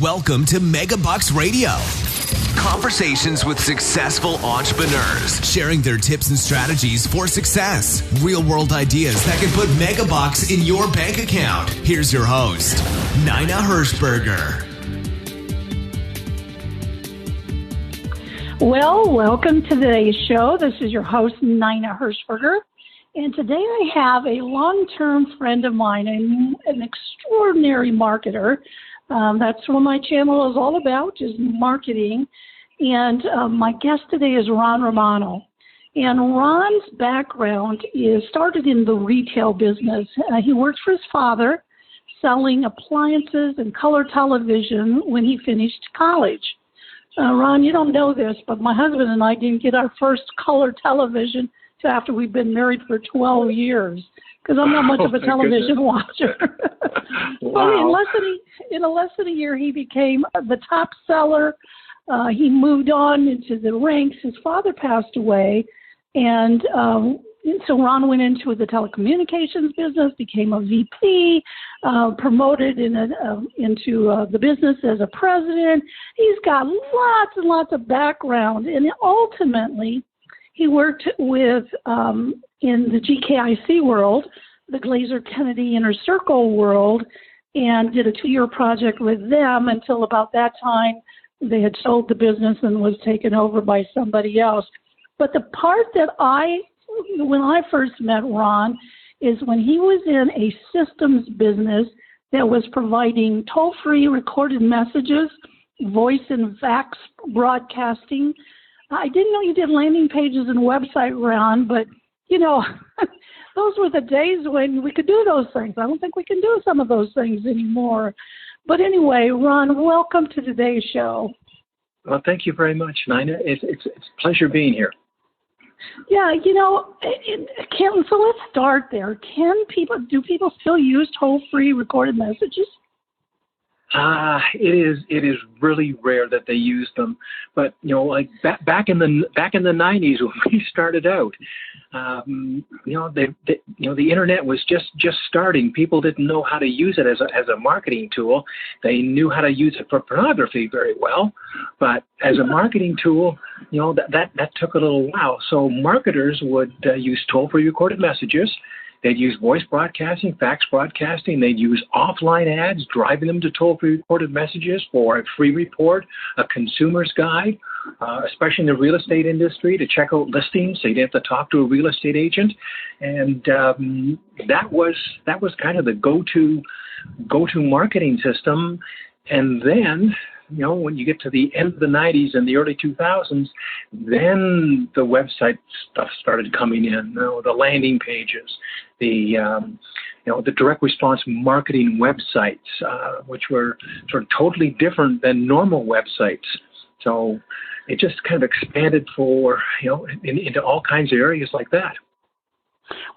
Welcome to MegaBucks Radio. Conversations with successful entrepreneurs, sharing their tips and strategies for success. Real-world ideas that can put MegaBucks in your bank account. Here's your host, Nina Hershberger. Well, welcome to today's show. This is your host, Nina Hershberger. And today I have a long-term friend of mine, an extraordinary marketer. That's what my channel is all about, is marketing. And my guest today is Ron Romano. And Ron's background started in the retail business. He worked for his father selling appliances and color television when he finished college. Ron, you don't know this, but my husband and I didn't get our first color television till after we've been married for 12 years, because I'm not much of a television watcher. Wow. But in less than a year, he became the top seller. He moved on into the ranks. His father passed away, and so Ron went into the telecommunications business, became a VP, promoted into the business as a president. He's got lots and lots of background, and ultimately he worked with in the GKIC world, the Glazer Kennedy Inner Circle world, and did a 2-year project with them until about that time they had sold the business and was taken over by somebody else. But the part that when I first met Ron, is when he was in a systems business that was providing toll-free recorded messages, voice and fax broadcasting. I didn't know you did landing pages and website, Ron, but, those were the days when we could do those things. I don't think we can do some of those things anymore. But anyway, Ron, welcome to today's show. Well, thank you very much, Nina. It's a pleasure being here. Yeah, so let's start there. Do people still use toll-free recorded messages? It is really rare that they use them, but like back in the 90s when we started out, the internet was just starting. People didn't know how to use it as a marketing tool. They knew how to use it for pornography very well, but as a marketing tool, that took a little while. So marketers would use toll-free recorded messages. They'd use voice broadcasting, fax broadcasting. They'd use offline ads, driving them to toll-free recorded messages for a free report, a consumer's guide, especially in the real estate industry, to check out listings so you'd have to talk to a real estate agent. And that was kind of the go-to marketing system. And then, when you get to the end of the 90s and the early 2000s, then the website stuff started coming in. The landing pages, the direct response marketing websites, which were sort of totally different than normal websites. So it just kind of expanded into all kinds of areas like that.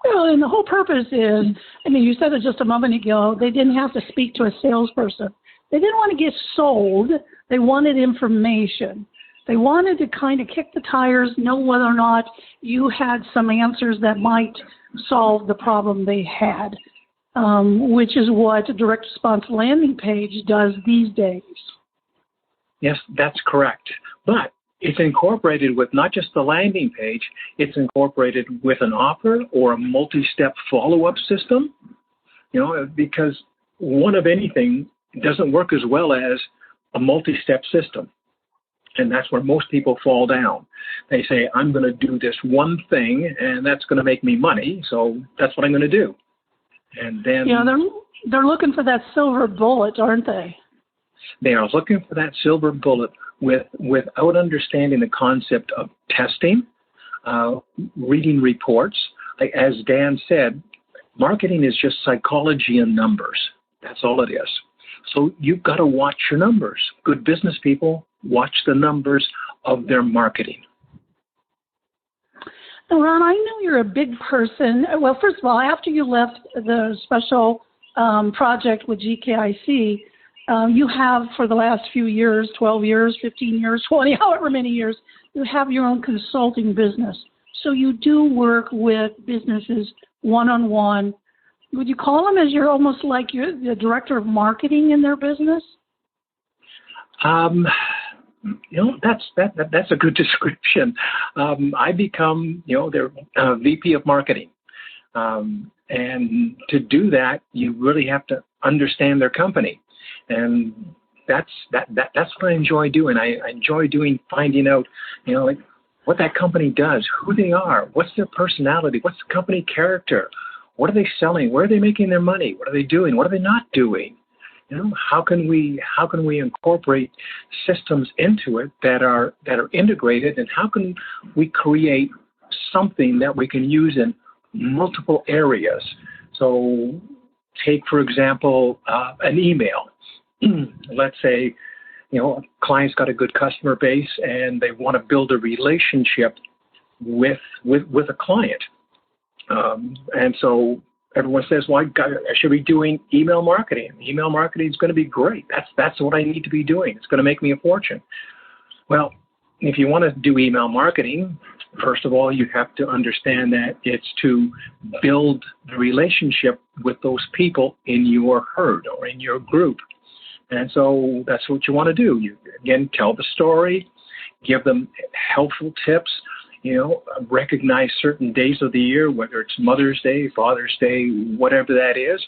Well, and the whole purpose is, you said it just a moment ago, they didn't have to speak to a salesperson. They didn't want to get sold. They wanted information. They wanted to kind of kick the tires, know whether or not you had some answers that might solve the problem they had, which is what a direct response landing page does these days. Yes, that's correct. But it's incorporated with not just the landing page, it's incorporated with an offer or a multi-step follow-up system, because one of anything doesn't work as well as a multi-step system. And that's where most people fall down. They say, I'm going to do this one thing, and that's going to make me money, so that's what I'm going to do. And then they're looking for that silver bullet, aren't they? They are looking for that silver bullet without understanding the concept of testing, reading reports. As Dan said, marketing is just psychology and numbers. That's all it is. So you've got to watch your numbers. Good business people watch the numbers of their marketing. Now, Ron, I know you're a big person. Well, first of all, after you left the special project with GKIC, you have for the last few years, 12 years, 15 years, 20, however many years, you have your own consulting business. So you do work with businesses one-on-one. Would you call them as you're almost like you're the director of marketing in their business? That's a good description. I become, their VP of marketing. And to do that, you really have to understand their company. And that's what I enjoy doing. I enjoy finding out, like what that company does, who they are, what's their personality, what's the company character, what are they selling, where are they making their money, what are they doing, what are they not doing? How can we incorporate systems into it that are integrated, and how can we create something that we can use in multiple areas? So take, for example, an email. Let's say, a client's got a good customer base and they want to build a relationship with a client. And so everyone says, well, I should be doing email marketing. Email marketing is going to be great. That's what I need to be doing. It's going to make me a fortune. Well, if you want to do email marketing, first of all, you have to understand that it's to build the relationship with those people in your herd or in your group. And so that's what you want to do. You, again, tell the story, give them helpful tips, recognize certain days of the year, whether it's Mother's Day, Father's Day, whatever that is.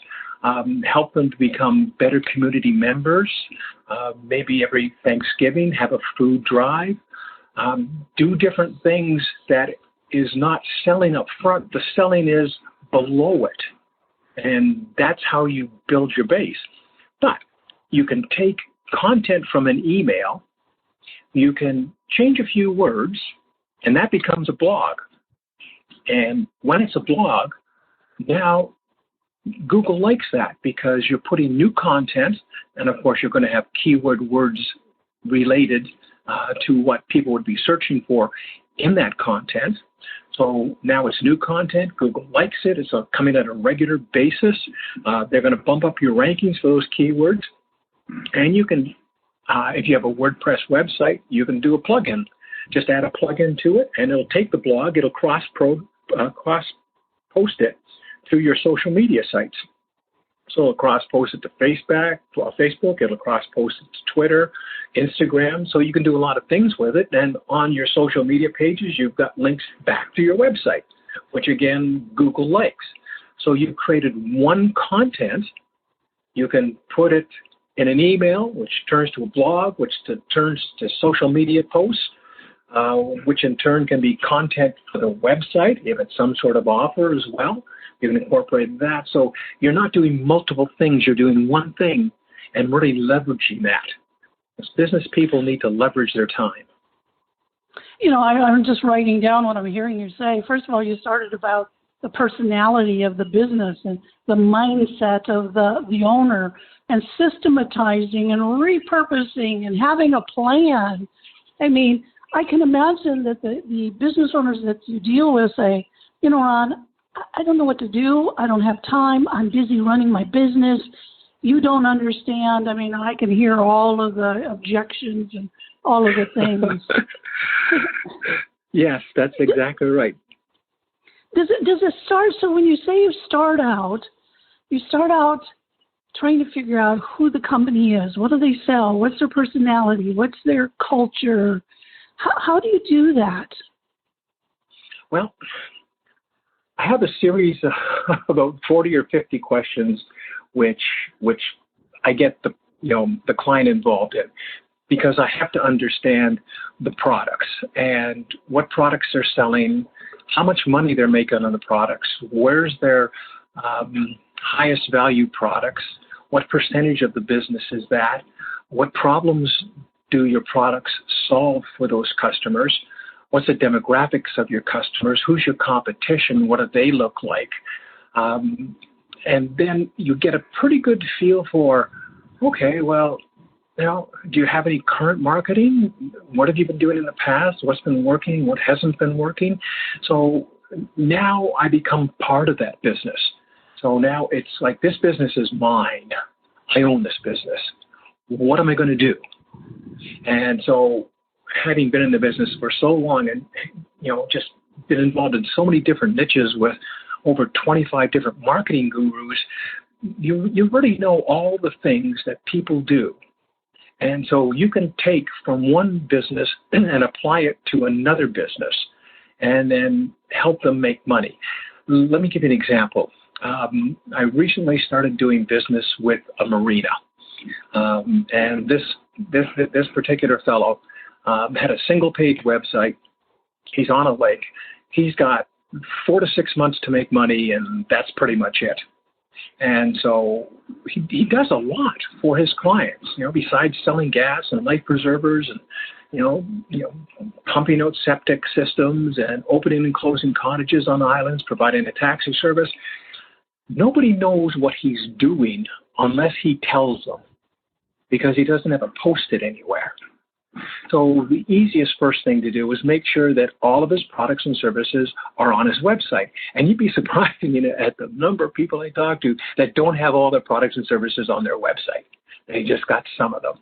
Help them to become better community members. Maybe every Thanksgiving, have a food drive. Do different things that is not selling up front. The selling is below it. And that's how you build your base. But you can take content from an email, you can change a few words, and that becomes a blog. And when it's a blog, now Google likes that because you're putting new content, and of course you're going to have keyword words related to what people would be searching for in that content. So now it's new content. Google likes it. It's coming at a regular basis. They're going to bump up your rankings for those keywords. And you can, if you have a WordPress website, you can do a plugin. Just add a plugin to it, and it'll take the blog. It'll cross-post it through your social media sites. So it'll cross-post it to Facebook. It'll cross-post it to Twitter, Instagram. So you can do a lot of things with it. And on your social media pages, you've got links back to your website, which, again, Google likes. So you've created one content. You can put it in an email, which turns to a blog, which turns to social media posts, which in turn can be content for the website, if it's some sort of offer as well. You can incorporate that. So you're not doing multiple things. You're doing one thing and really leveraging that. Because business people need to leverage their time. I'm just writing down what I'm hearing you say. First of all, you started about the personality of the business and the mindset of the owner, and systematizing and repurposing and having a plan. I mean, I can imagine that the business owners that you deal with say, Ron, I don't know what to do. I don't have time. I'm busy running my business. You don't understand. I mean, I can hear all of the objections and all of the things. Yes, that's exactly right. Does it start, so when you say you start out trying to figure out who the company is, what do they sell, what's their personality, what's their culture? How do you do that? Well, I have a series of about 40 or 50 questions which I get the client involved in, because I have to understand the products and what products they're selling, how much money they're making on the products, where's their highest value products, what percentage of the business is that, what problems do your products solve for those customers, what's the demographics of your customers, who's your competition, what do they look like, and then you get a pretty good feel for, okay, well, do you have any current marketing? What have you been doing in the past? What's been working? What hasn't been working? So now I become part of that business. So now it's like, this business is mine. I own this business. What am I going to do? And so having been in the business for so long and, just been involved in so many different niches with over 25 different marketing gurus, you really know all the things that people do. And so you can take from one business and apply it to another business and then help them make money. Let me give you an example. I recently started doing business with a marina. And this particular fellow had a single-page website. He's on a lake. He's got 4 to 6 months to make money, and that's pretty much it. And so he does a lot for his clients, besides selling gas and life preservers and, pumping out septic systems and opening and closing cottages on islands, providing a taxi service. Nobody knows what he's doing unless he tells them, because he doesn't have it posted anywhere. So the easiest first thing to do is make sure that all of his products and services are on his website. And you'd be surprised at the number of people I talk to that don't have all their products and services on their website. They just got some of them.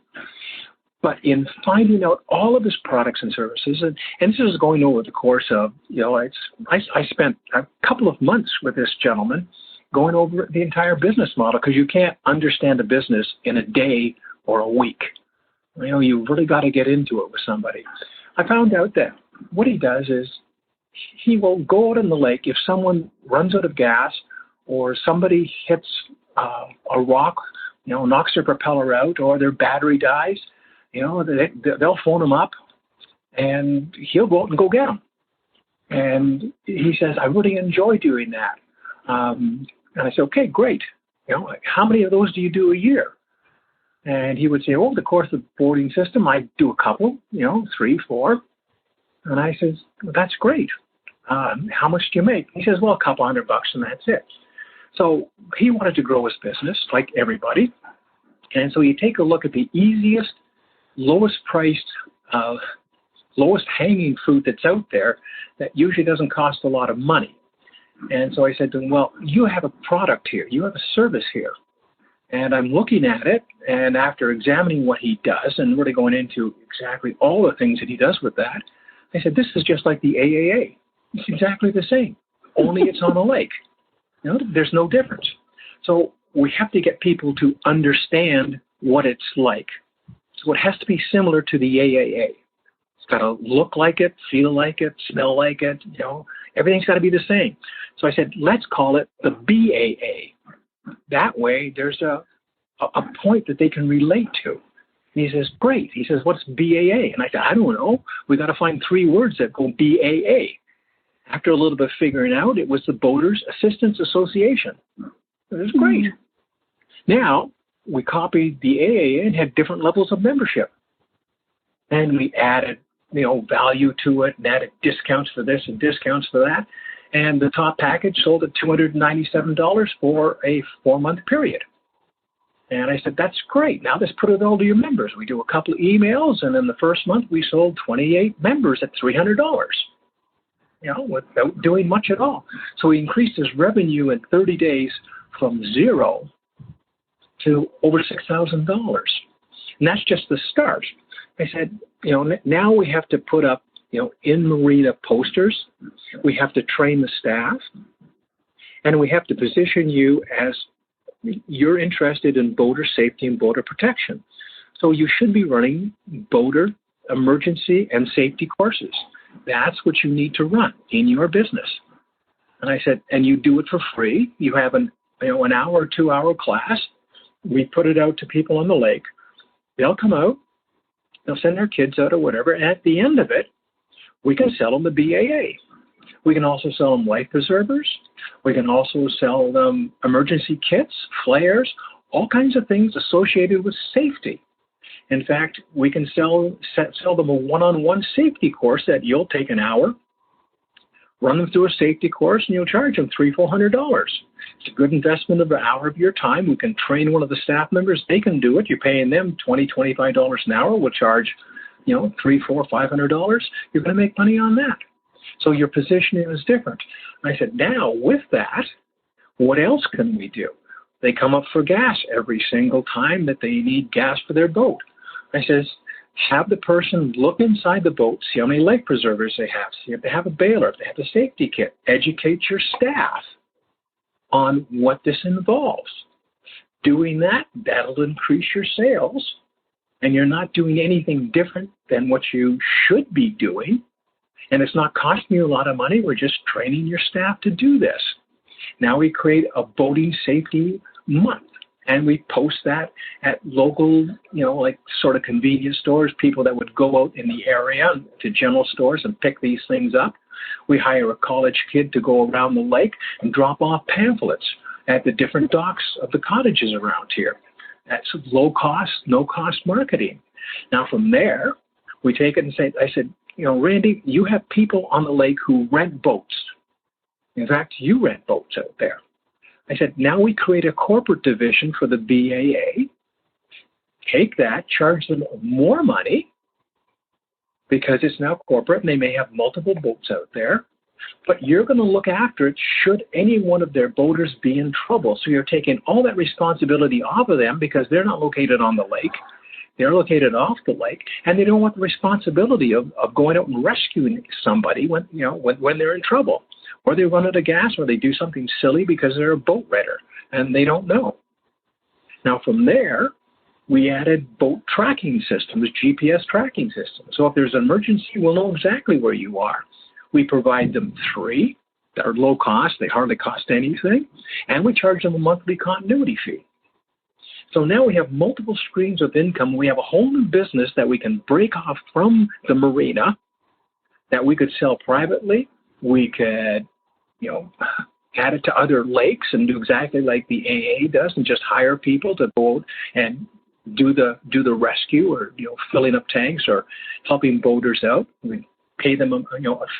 But in finding out all of his products and services, and this is going over the course of, I spent a couple of months with this gentleman going over the entire business model, because you can't understand a business in a day or a week. You've really got to get into it with somebody. I found out that what he does is he will go out in the lake if someone runs out of gas or somebody hits a rock, knocks their propeller out, or their battery dies. They'll phone him up, and he'll go out and go get them. And he says, I really enjoy doing that. And I said, okay, great. How many of those do you do a year? And he would say, over the course of the boarding system, I do a couple, 3, 4. And I says, well, that's great. How much do you make? He says, well, a couple $100 and that's it. So he wanted to grow his business like everybody. And so you take a look at the easiest, lowest priced, lowest hanging fruit that's out there that usually doesn't cost a lot of money. And so I said to him, well, you have a product here. You have a service here. And I'm looking at it, and after examining what he does and really going into exactly all the things that he does with that, I said, this is just like the AAA. It's exactly the same, only it's on a lake. There's no difference. So we have to get people to understand what it's like. So it has to be similar to the AAA. It's got to look like it, feel like it, smell like it. Everything's got to be the same. So I said, let's call it the BAA. That way, there's a point that they can relate to. And he says, great. He says, what's BAA? And I said, I don't know. We got to find 3 words that go BAA. After a little bit of figuring out, it was the Boaters Assistance Association. It was great. Now, we copied the AAA and had different levels of membership. And we added, value to it, and added discounts for this and discounts for that. And the top package sold at $297 for a 4-month period. And I said, that's great. Now let's put it all to your members. We do a couple of emails, and in the first month, we sold 28 members at $300, without doing much at all. So he increased his revenue in 30 days from 0 to over $6,000. And that's just the start. I said, now we have to put up in marina posters. We have to train the staff, and we have to position you as you're interested in boater safety and boater protection. So you should be running boater emergency and safety courses. That's what you need to run in your business. And I said, and you do it for free. You have an hour or 2-hour class. We put it out to people on the lake. They'll come out. They'll send their kids out or whatever. And at the end of it, we can sell them the BAA. We can also sell them life preservers. We can also sell them emergency kits, flares, all kinds of things associated with safety. In fact, we can sell them a one-on-one safety course that you'll take an hour, run them through a safety course, and you'll charge them $300-400. It's a good investment of an hour of your time. We can train one of the staff members. They can do it. You're paying them $20-25 an hour. We'll charge $300, $400, $500, you're going to make money on that. So your positioning is different. And I said, now with that, what else can we do? They come up for gas every single time that they need gas for their boat. I says, have the person look inside the boat, see how many life preservers they have, see if they have a bailer, if they have a safety kit. Educate your staff on what this involves. Doing that, that'll increase your sales. and you're not doing anything different than what you should be doing, and it's not costing you a lot of money. We're just training your staff to do this. Now we create a boating safety month, and we post that at local, like sort of convenience stores, people that would go out in the area to general stores and pick these things up. We hire a college kid to go around the lake and drop off pamphlets at the different docks of the cottages around here. That's low cost, no cost marketing. Now from there, we take it and say, I said, Randy, you have people on the lake who rent boats. In fact, you rent boats out there. I said, now we create a corporate division for the BAA, take that, charge them more money because it's now corporate and they may have multiple boats out there, but you're going to look after it should any one of their boaters be in trouble. So you're taking all that responsibility off of them because they're not located on the lake. They're located off the lake, and they don't want the responsibility of going out and rescuing somebody when they're in trouble, or they run out of gas, or they do something silly because they're a boat renter and they don't know. Now from there, we added boat tracking systems, GPS tracking systems. So if there's an emergency, we'll know exactly where you are. We provide them 3 that are low cost; they hardly cost anything, and we charge them a monthly continuity fee. So now we have multiple streams of income. We have a whole new business that we can break off from the marina that we could sell privately. We could, add it to other lakes and do exactly like the AA does and just hire people to go out and do the rescue or, filling up tanks or helping boaters out. We pay them a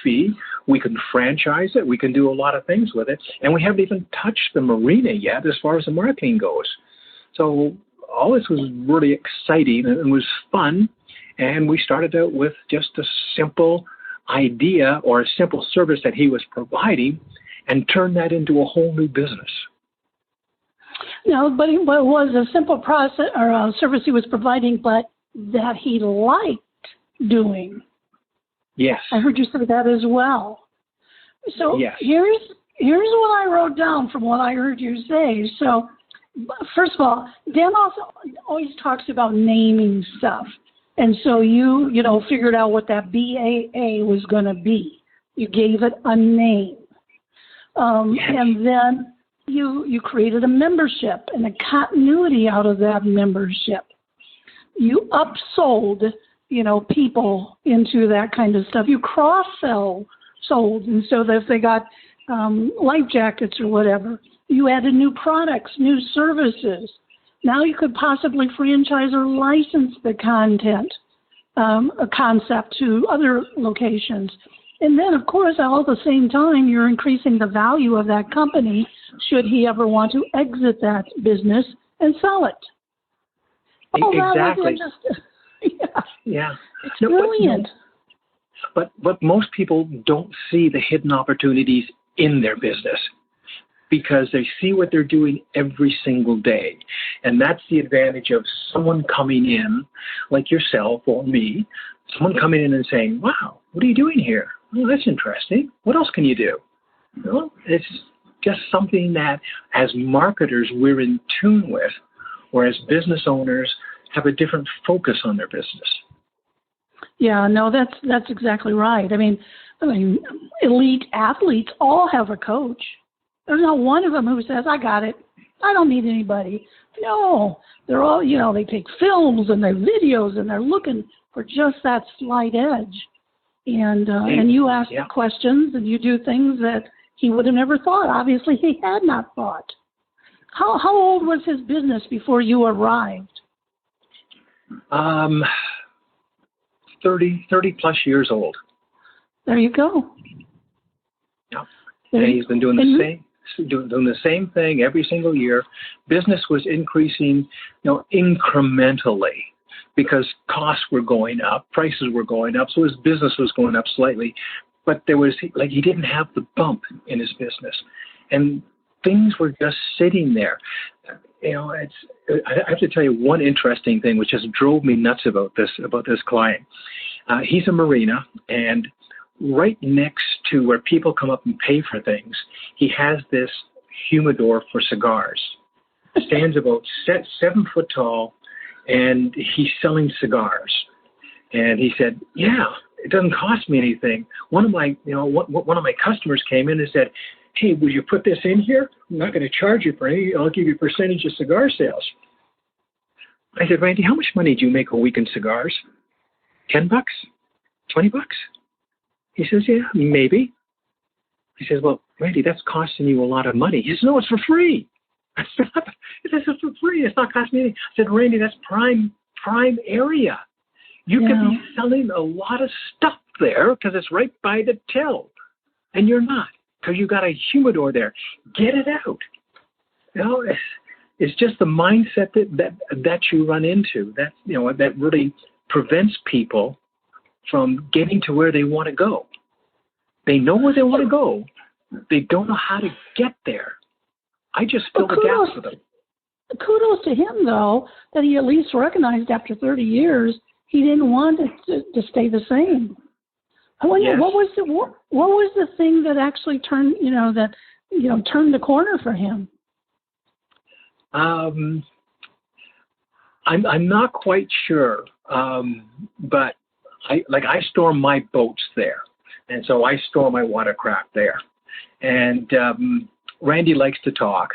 fee. We can franchise it. We can do a lot of things with it. And we haven't even touched the marina yet as far as the marketing goes. So all this was really exciting and it was fun, and we started out with just a simple idea or a simple service that he was providing and turned that into a whole new business. No, but it was a simple process or a service he was providing, but that he liked doing. Yes. I heard you say that as well. So yes. Here's what I wrote down from what I heard you say. So first of all, Dan also always talks about naming stuff. And so you figured out what that BAA was going to be. You gave it a name. Yes. And then you created a membership and a continuity out of that membership. You upsold, people into that kind of stuff. You sold. And so that if they got life jackets or whatever, you added new products, new services. Now you could possibly franchise or license the concept to other locations. And then, of course, all at the same time, you're increasing the value of that company should he ever want to exit that business and sell it. Oh, exactly. Yeah. It's brilliant. But most people don't see the hidden opportunities in their business, because they see what they're doing every single day. And that's the advantage of someone coming in, like yourself or me, someone coming in and saying, wow, what are you doing here? Oh, that's interesting. What else can you do? It's just something that as marketers we're in tune with, whereas business owners have a different focus on their business. Yeah, no, that's exactly right. I mean, elite athletes all have a coach. There's not one of them who says, I got it. I don't need anybody. No, they're all, they take films and their videos and they're looking for just that slight edge. And you ask questions and you do things that he would have never thought. Obviously, he had not thought. How old was his business before you arrived? 30 plus years old. There you go. Yeah. And he's been doing the same thing every single year. Business was increasing, incrementally, because costs were going up, prices were going up, so his business was going up slightly. But he didn't have the bump in his business, and things were just sitting there. I have to tell you one interesting thing, which just drove me nuts about this client. He's a marina, and right next to where people come up and pay for things, he has this humidor for cigars. Stands about 7 foot tall, and he's selling cigars. And he said, yeah, it doesn't cost me anything. One of my customers came in and said, hey, would you put this in here? I'm not going to charge you for any. I'll give you a percentage of cigar sales. I said, Randy, how much money do you make a week in cigars? $10? $20? He says, yeah, maybe. He says, well, Randy, that's costing you a lot of money. He says, no, it's for free. I said, it's for free. It's not costing me anything. I said, Randy, that's prime area. You could be selling a lot of stuff there because it's right by the till. And you're not, because you got a humidor there. Get it out. You know, it's just the mindset that you run into that really prevents people from getting to where they want to go. They know where they want to go. They don't know how to get there. I just fill the gaps for them. Kudos to him, though, that he at least recognized after 30 years he didn't want it to stay the same. I wonder, Yes. what was the thing that actually turned the corner for him? I'm not quite sure, but I store my boats there, and so I store my watercraft there. And Randy likes to talk,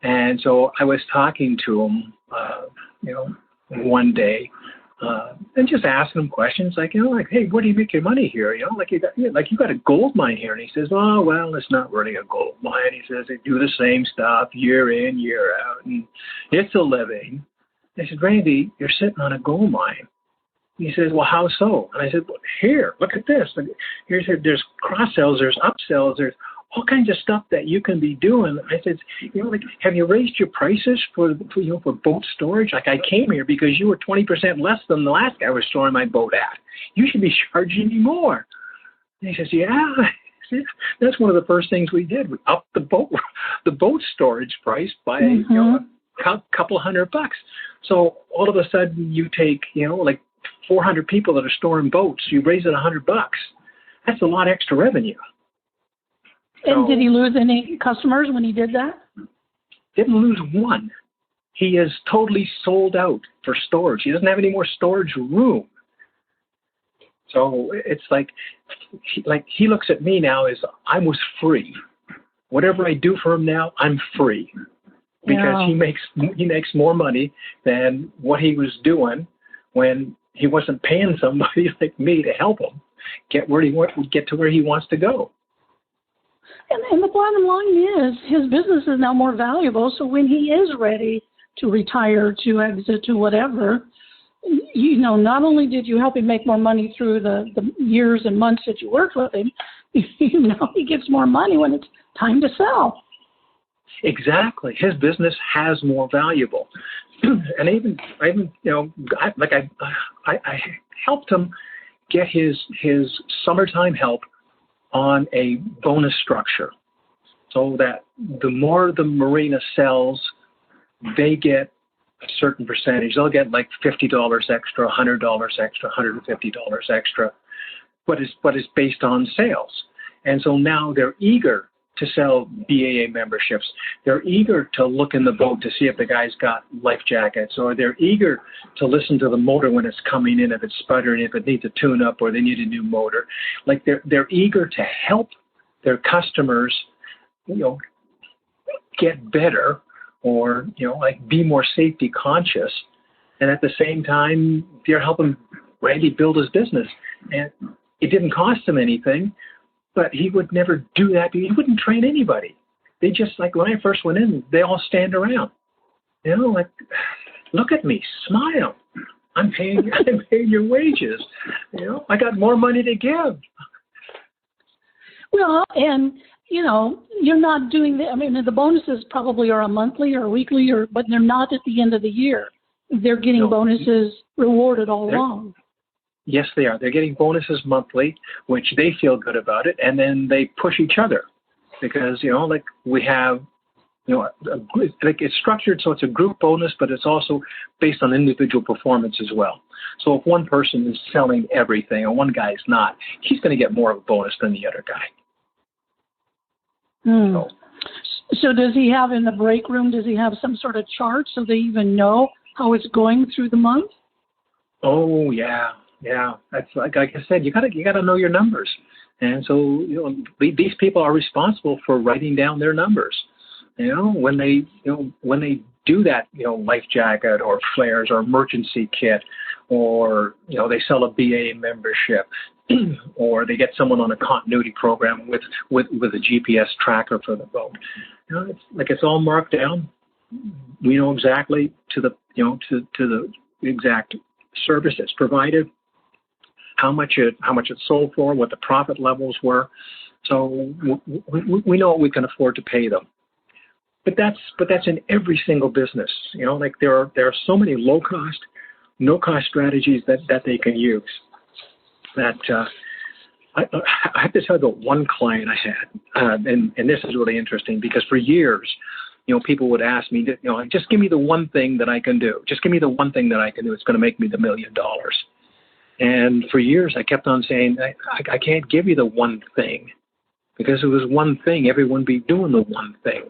and so I was talking to him, one day, and just asking him questions like, hey, where do you make your money here? You got a gold mine here. And he says, oh, well, it's not really a gold mine. He says they do the same stuff year in, year out, and it's a living. I said, Randy, you're sitting on a gold mine. He says, well, how so? And I said, well, here, look at this. There's cross-sells, there's upsells, there's all kinds of stuff that you can be doing. I said, have you raised your prices for boat storage? Like, I came here because you were 20% less than the last guy was storing my boat at. You should be charging me more. And he says, yeah. That's one of the first things we did. We upped the boat storage price by a couple $100. So all of a sudden you take 400 people that are storing boats. You raise it $100. That's a lot extra revenue. And did he lose any customers when he did that? Didn't lose one. He is totally sold out for storage. He doesn't have any more storage room. So it's like he looks at me now as I was free. Whatever I do for him now, I'm free because he makes more money than what he was doing when he wasn't paying somebody like me to help him get to where he wants to go. And the bottom line is his business is now more valuable. So when he is ready to retire, to exit, to whatever, not only did you help him make more money through the years and months that you worked with him, he gets more money when it's time to sell. Exactly. His business has more valuable. And I helped him get his summertime help on a bonus structure so that the more the marina sells, they get a certain percentage. They'll get like $50 extra, $100 extra, $150 extra, but it's based on sales. And so now they're eager to sell BAA memberships. They're eager to look in the boat to see if the guy's got life jackets, or they're eager to listen to the motor when it's coming in, if it's sputtering, if it needs a tune-up or they need a new motor. Like they're eager to help their customers, get better or, be more safety conscious. And at the same time, they're helping Randy build his business. And it didn't cost him anything. But he would never do that. He wouldn't train anybody. They just, like when I first went in, they all stand around. Look at me, smile. I'm paying your wages. I got more money to give. Well, and, you're not doing the bonuses probably are a monthly or a weekly, but they're not at the end of the year. They're getting bonuses rewarded all along. Yes, they are. They're getting bonuses monthly, which they feel good about it, and then they push each other because, we have, it's structured so it's a group bonus, but it's also based on individual performance as well. So if one person is selling everything and one guy's not, he's going to get more of a bonus than the other guy. So does he have in the break room, does he have some sort of chart so they even know how it's going through the month? Oh yeah. That's like I said, you gotta know your numbers, and so these people are responsible for writing down their numbers. When they do that, life jacket or flares or emergency kit, or they sell a BA membership, or they get someone on a continuity program with a GPS tracker for the boat. It's all marked down. We know exactly to the exact service that's provided, how much it sold for, what the profit levels were. So we know what we can afford to pay them. But that's in every single business. There are so many low cost, no cost strategies that they can use. That I have to tell you about one client I had, and this is really interesting because for years, people would ask me, just give me the one thing that I can do. Just give me the one thing that I can do. It's going to make me the $1 million. And for years, I kept on saying, I can't give you the one thing, because if it was one thing, everyone would be doing the one thing.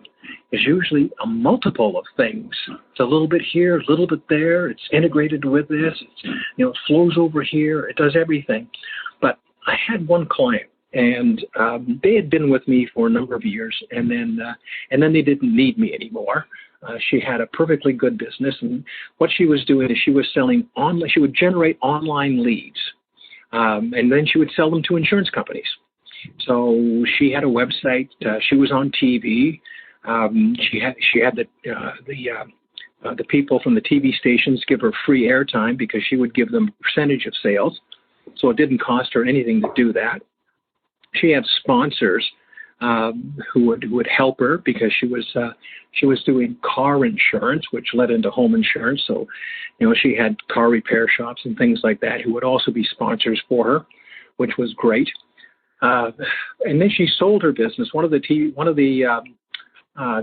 It's usually a multiple of things. It's a little bit here, a little bit there. It's integrated with this. It flows over here. It does everything. But I had one client, and they had been with me for a number of years, and then they didn't need me anymore. She had a perfectly good business, and what she was doing is she was selling online. She would generate online leads, and then she would sell them to insurance companies. So she had a website. She was on TV. She had the people from the TV stations give her free airtime because she would give them a percentage of sales. So it didn't cost her anything to do that. She had sponsors who would help her because she was doing car insurance, which led into home insurance. So, she had car repair shops and things like that who would also be sponsors for her, which was great. And then she sold her business. One of the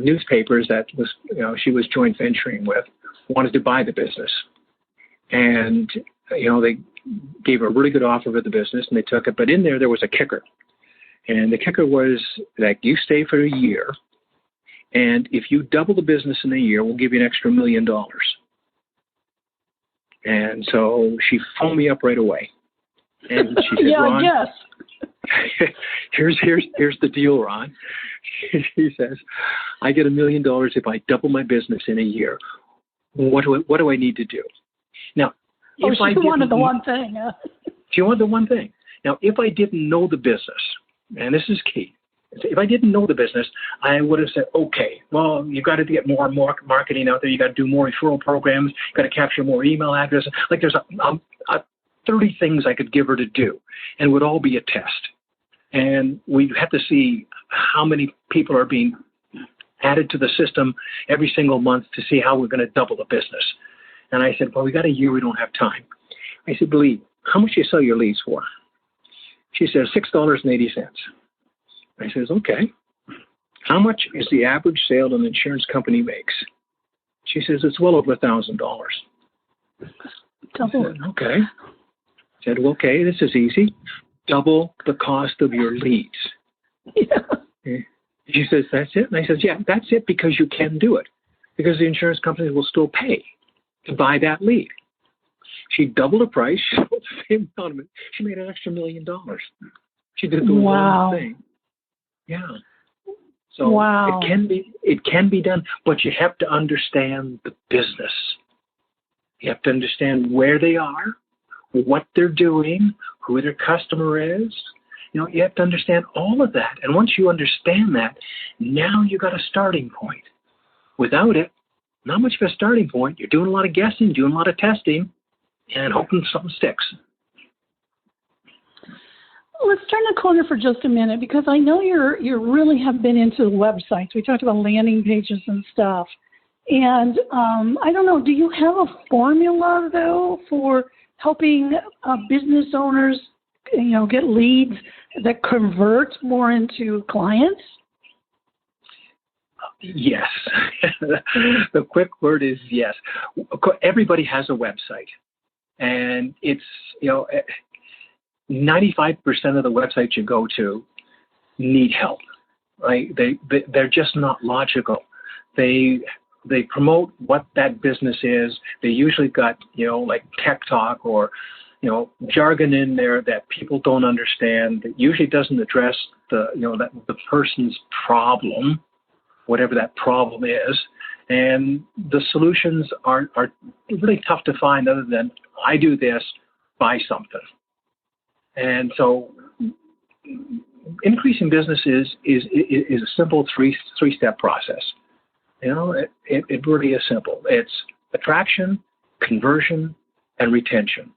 newspapers that was she was joint venturing with wanted to buy the business, and they gave a really good offer for the business, and they took it. But in there was a kicker. And the kicker was that you stay for a year, and if you double the business in a year, we'll give you an extra $1 million. And so she phoned me up right away. And she said, yeah, Ron, yes. here's the deal, Ron. She says, I get $1 million if I double my business in a year. What do I need to do? Now, she wanted the one thing. She wanted the one thing. Now, if I didn't know the business, and this is key, if I didn't know the business, I would have said, okay, well, you got to get more and more marketing out there. You got to do more referral programs. You got to capture more email addresses. Like there's 30 things I could give her to do, and it would all be a test. And we have to see how many people are being added to the system every single month to see how we're going to double the business. And I said, well, we got a year. We don't have time. I said, Lee, how much do you sell your leads for? She says, $6.80. I says, okay. How much is the average sale an insurance company makes? She says, it's well over $1,000. Double. I said, okay. I said, well, okay, this is easy. Double the cost of your leads. Yeah. She says, that's it? And I says, yeah, that's it, because you can do it. Because the insurance companies will still pay to buy that lead. She doubled the price. She sold the same amount of it. She made an extra $1 million. She did the one thing. Yeah. So it can be done, but you have to understand the business. You have to understand where they are, what they're doing, who their customer is. You have to understand all of that. And once you understand that, now you got a starting point. Without it, not much of a starting point. You're doing a lot of guessing, doing a lot of testing, and hoping something sticks. Let's turn the corner for just a minute, because I know you really have been into the websites. We talked about landing pages and stuff. And I don't know, do you have a formula, though, for helping business owners, get leads that convert more into clients? Yes. The quick word is yes. Everybody has a website. And it's, 95% of the websites you go to need help, right? They're just not logical. They they promote what that business is. They usually got, like tech talk or, jargon in there that people don't understand, that usually doesn't address the person's problem, whatever that problem is. And the solutions are really tough to find other than, I do this, buy something. And so increasing business is a simple three-step process. It really is simple. It's attraction, conversion, and retention.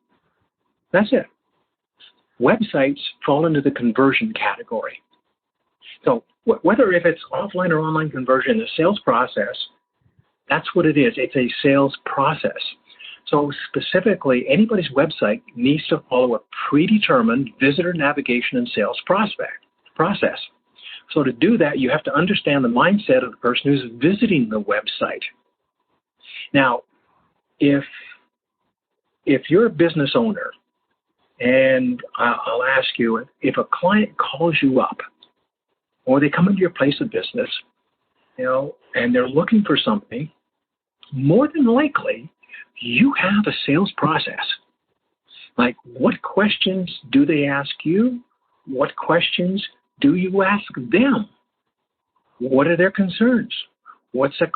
That's it. Websites fall into the conversion category. So whether if it's offline or online conversion, the sales process, that's what it is. It's a sales process. So specifically, anybody's website needs to follow a predetermined visitor navigation and sales process. So to do that, you have to understand the mindset of the person who's visiting the website. Now, if you're a business owner, and I'll ask you, if a client calls you up or they come into your place of business, and they're looking for something, more than likely, you have a sales process. Like, what questions do they ask you? What questions do you ask them? What are their concerns? What's the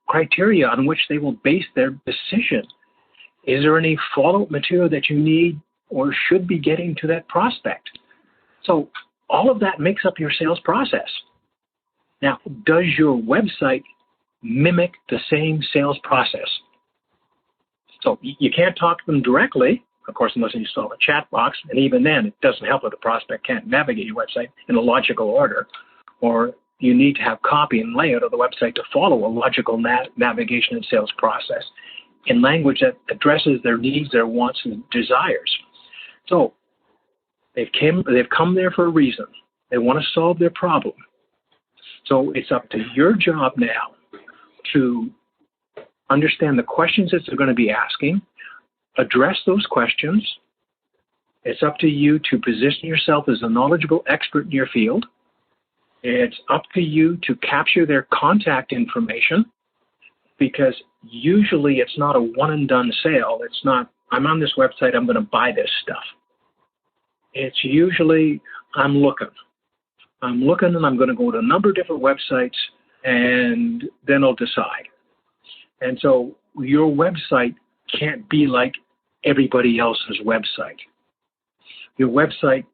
criteria on which they will base their decision? Is there any follow-up material that you need or should be getting to that prospect? So all of that makes up your sales process. Now, does your website mimic the same sales process? So you can't talk to them directly, of course, unless you install a chat box, and even then, it doesn't help if the prospect can't navigate your website in a logical order, or you need to have copy and layout of the website to follow a logical navigation and sales process in language that addresses their needs, their wants, and desires. So they've come there for a reason. They want to solve their problem. So it's up to your job now to understand the questions that they're going to be asking, address those questions. It's up to you to position yourself as a knowledgeable expert in your field. It's up to you to capture their contact information, because usually it's not a one-and-done sale. It's not, I'm on this website, I'm going to buy this stuff. It's usually, I'm looking and I'm going to go to a number of different websites, and then I'll decide. And so your website can't be like everybody else's website. Your website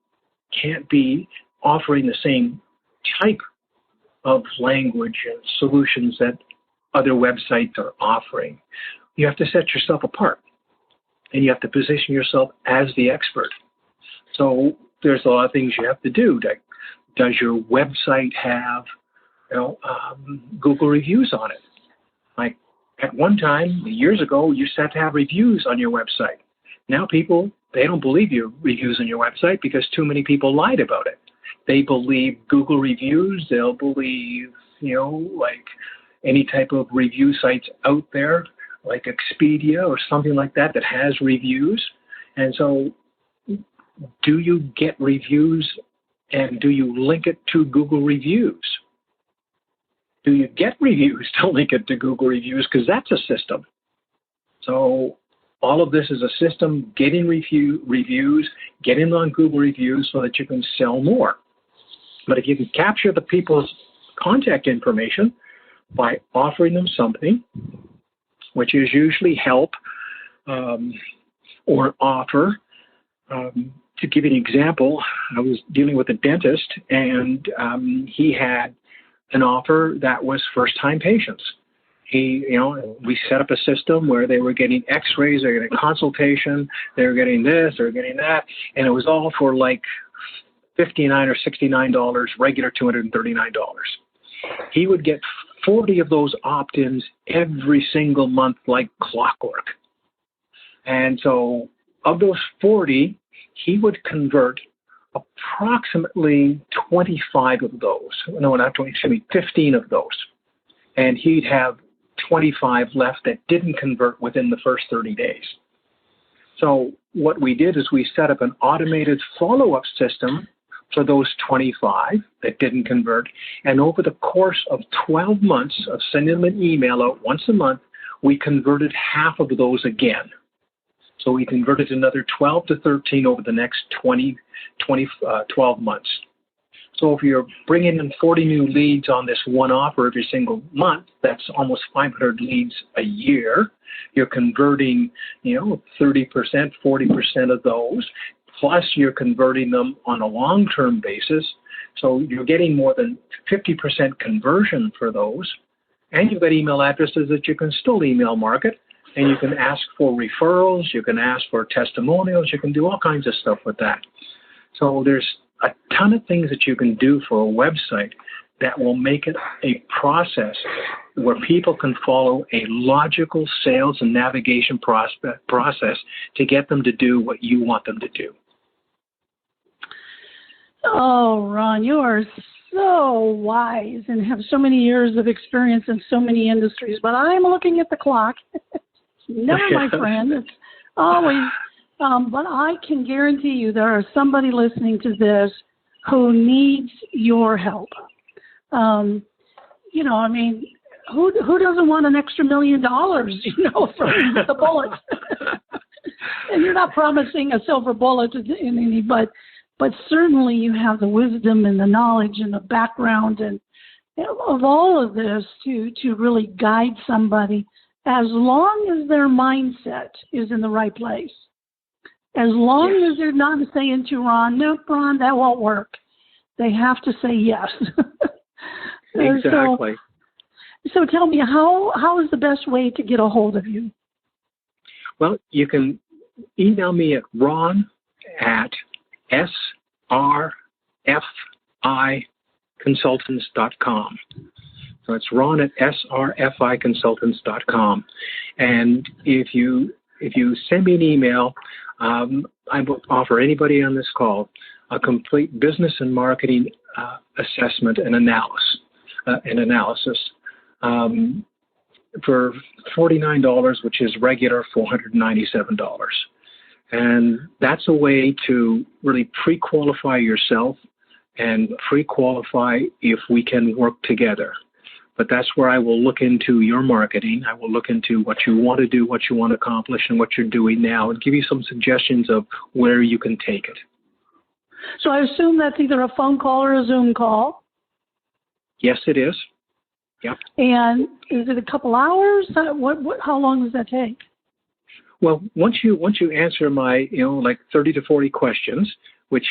can't be offering the same type of language and solutions that other websites are offering. You have to set yourself apart, and you have to position yourself as the expert. So there's a lot of things you have to do. Does your website have Google reviews on it? Like at one time, years ago, you used to have reviews on your website. Now people, they don't believe your reviews on your website because too many people lied about it. They believe Google reviews. They'll believe, like any type of review sites out there, like Expedia or something like that has reviews. And so do you get reviews, and do you link it to Google reviews? Do you get reviews to link it to Google reviews? Because that's a system. So all of this is a system, getting reviews, getting on Google reviews so that you can sell more. But if you can capture the people's contact information by offering them something, which is usually help or offer. To give you an example, I was dealing with a dentist, and he had an offer that was first-time patients. We set up a system where they were getting x-rays, they were getting consultation, they were getting this, they were getting that, and it was all for like $59 or $69, regular $239. He would get 40 of those opt-ins every single month like clockwork. And so of those 40, he would convert approximately 25 of those. No, not 20, 15 of those. And he'd have 25 left that didn't convert within the first 30 days. So what we did is we set up an automated follow-up system for those 25 that didn't convert. And over the course of 12 months of sending them an email out once a month, we converted half of those again. So we converted another 12 to 13 over the next 12 months. So if you're bringing in 40 new leads on this one offer every single month, that's almost 500 leads a year. You're converting, 30%, 40% of those, plus you're converting them on a long-term basis. So you're getting more than 50% conversion for those. And you've got email addresses that you can still email market, and you can ask for referrals, you can ask for testimonials, you can do all kinds of stuff with that. So there's a ton of things that you can do for a website that will make it a process where people can follow a logical sales and navigation process to get them to do what you want them to do. Oh, Ron, you are so wise and have so many years of experience in so many industries, but I'm looking at the clock. Never, my friend. It's always, but I can guarantee you there are somebody listening to this who needs your help. Who doesn't want an extra $1 million, from the bullet? And you're not promising a silver bullet in any, but certainly you have the wisdom and the knowledge and the background and of all of this to really guide somebody as long as their mindset is in the right place. As long as they're not saying to Ron, no, Ron, that won't work. They have to say yes. Exactly. So tell me, how is the best way to get a hold of you? Well, you can email me at ron@srficonsultants.com. So it's ron at srficonsultants.com. And if you send me an email, I will offer anybody on this call a complete business and marketing assessment and analysis for $49, which is regular $497. And that's a way to really pre-qualify yourself and pre-qualify if we can work together. But that's where I will look into your marketing. I will look into what you want to do, what you want to accomplish, and what you're doing now, and give you some suggestions of where you can take it. So I assume that's either a phone call or a Zoom call? Yes, it is. Yep. And is it a couple hours? How long does that take? Well, once you answer my, 30 to 40 questions, which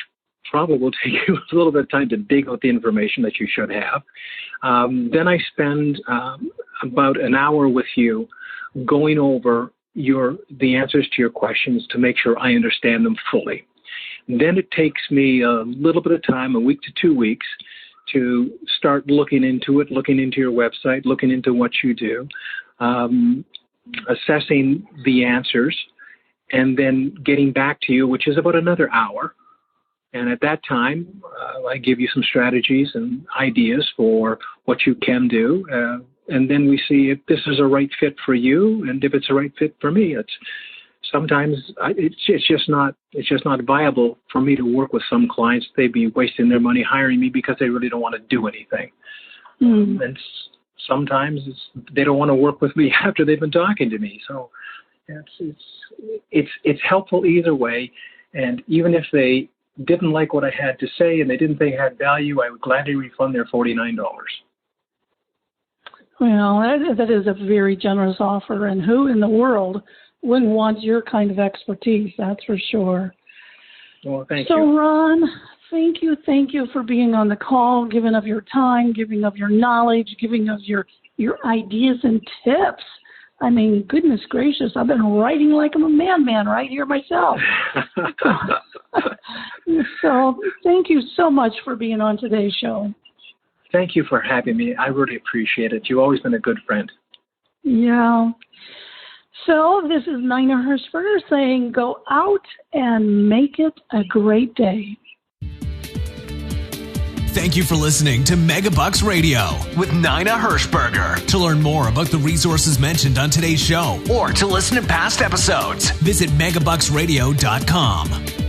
probably will take you a little bit of time to dig out the information that you should have, then I spend about an hour with you going over the answers to your questions to make sure I understand them fully. Then it takes me a little bit of time, a week to 2 weeks, to start looking into it, looking into your website, looking into what you do, assessing the answers, and then getting back to you, which is about another hour. And at that time, I give you some strategies and ideas for what you can do. And then we see if this is a right fit for you, and if it's a right fit for me. Sometimes it's just not viable for me to work with some clients. They'd be wasting their money hiring me because they really don't want to do anything. And sometimes they don't want to work with me after they've been talking to me. So it's helpful either way. And even if they didn't like what I had to say and they didn't think it had value, I would gladly refund their $49. Well, that is a very generous offer. And who in the world wouldn't want your kind of expertise? That's for sure. Well, thank you. So, Ron, thank you for being on the call, giving of your time, giving of your knowledge, giving of your ideas and tips. I mean, goodness gracious, I've been writing like I'm a man right here myself. So thank you so much for being on today's show. Thank you for having me. I really appreciate it. You've always been a good friend. Yeah. So this is Nina Hershberger saying, go out and make it a great day. Thank you for listening to MegaBucks Radio with Nina Hershberger. To learn more about the resources mentioned on today's show or to listen to past episodes, visit megabucksradio.com.